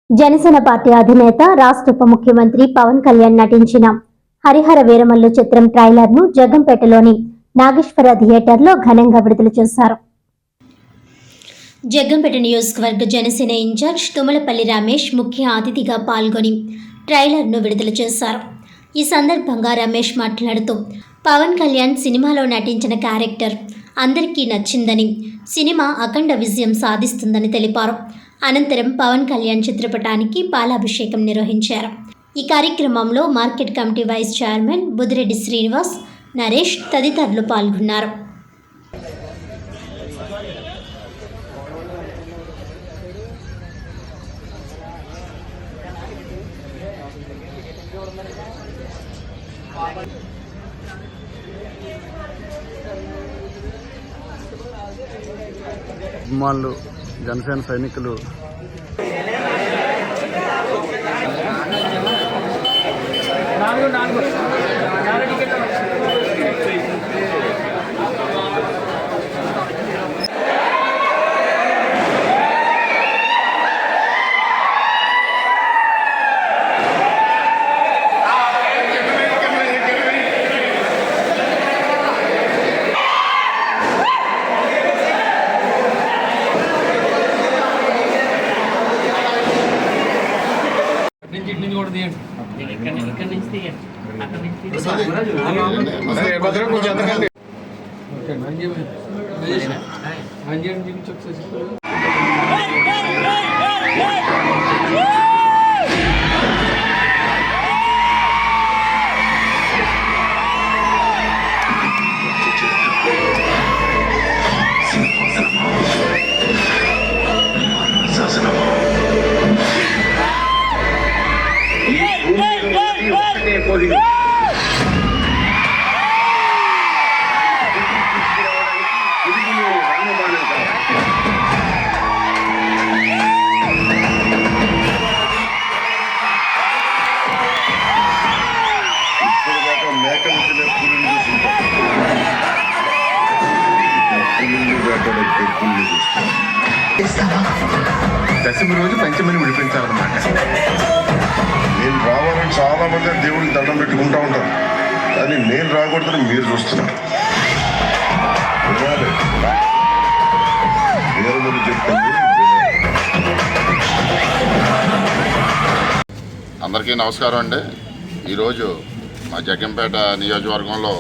Janasena party అధినేత రాష్ట్ర ఉప ముఖ్యమంత్రి పవన్ కళ్యాణ్ నటించిన హరిహర వీరమల్లు చిత్రం ట్రైలర్ ను జగ్గంపేటలోని నాగేశ్వర థియేటర్లో ఘనంగా విడుదల చేశారు. జగ్గంపేట నియోజకవర్గ జనసేన ఇన్ఛార్జ్ తుమ్మలపల్లి రమేష్ ముఖ్య అతిథిగా పాల్గొని ట్రైలర్ ను విడుదల చేశారు. ఈ సందర్భంగా రమేష్ మాట్లాడుతూ పవన్ కళ్యాణ్ సినిమాలో నటించిన క్యారెక్టర్ అందరికీ నచ్చిందని, సినిమా అఖండ విజయం సాధిస్తుందని తెలిపారు. అనంతరం పవన్ కళ్యాణ్ చిత్రపటానికి పాలాభిషేకం నిర్వహించారు. ఈ కార్యక్రమంలో market committee vice chairman Buddireddy Srinivas, Naresh తదితరులు పాల్గొన్నారు. అభిమానులు, జనసేన సైనికులు దశమి రోజు పంచమని విడిపించాలన్నమాట. నేను రావాలని చాలా మంది దేవుడికి దండం పెట్టుకుంటా ఉంటారు, కానీ నేను రాకూడదని మీరు చూస్తున్నారు. అందరికీ నమస్కారం అండి. ఈరోజు మా జగ్గంపేట నియోజకవర్గంలో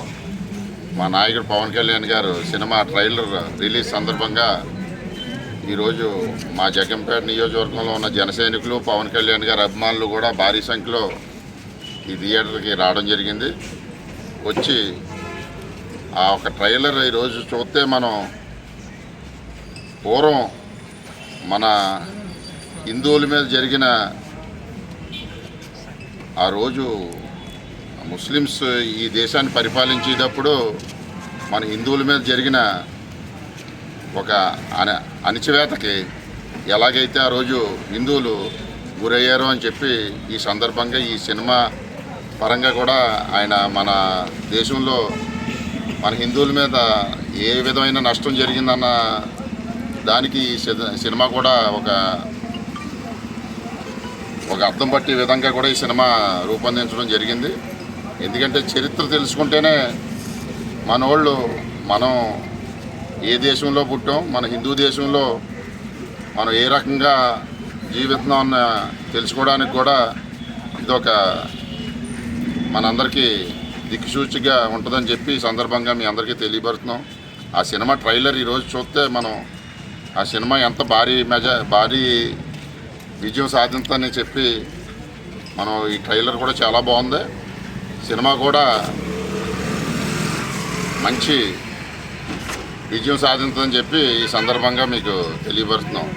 మా నాయకుడు పవన్ కళ్యాణ్ గారు సినిమా ట్రైలర్ రిలీజ్ సందర్భంగా ఈరోజు మా జగ్గంపేట నియోజకవర్గంలో ఉన్న జనసైనికులు, పవన్ కళ్యాణ్ గారి అభిమానులు కూడా భారీ సంఖ్యలో ఈ థియేటర్కి రావడం జరిగింది. వచ్చి ఆ ఒక ట్రైలర్ ఈరోజు చూస్తే మనం పూర్వం మన హిందువుల మీద జరిగిన ఆ రోజు ముస్లిమ్స్ ఈ దేశాన్ని పరిపాలించేటప్పుడు మన హిందువుల మీద జరిగిన ఒక అణచివేతకి ఎలాగైతే ఆ రోజు హిందువులు గురయ్యారో అని చెప్పి ఈ సందర్భంగా ఈ సినిమా పరంగా కూడా ఆయన మన దేశంలో మన హిందువుల మీద ఏ విధమైన నష్టం జరిగిందన్న దానికి ఈ సినిమా కూడా ఒక అర్థం పట్టే విధంగా కూడా ఈ సినిమా రూపొందించడం జరిగింది. ఎందుకంటే చరిత్ర తెలుసుకుంటేనే మనం ఏ దేశంలో పుట్టాం, మన హిందూ దేశంలో మనం ఏ రకంగా జీవిస్తున్నాం అన్న తెలుసుకోవడానికి కూడా ఇదొక మనందరికీ దిక్సూచిగా ఉంటుందని చెప్పి ఈ సందర్భంగా మీ అందరికీ తెలియపరుస్తున్నాం. ఆ సినిమా ట్రైలర్ ఈరోజు చూస్తే మనం ఆ సినిమా ఎంత భారీ విజయం సాధించని చెప్పి మనం ఈ ట్రైలర్ కూడా చాలా బాగుంది. సినిమా కూడా మంచి విజయం సాధించదని చెప్పి ఈ సందర్భంగా మీకు తెలియపరుస్తున్నాం.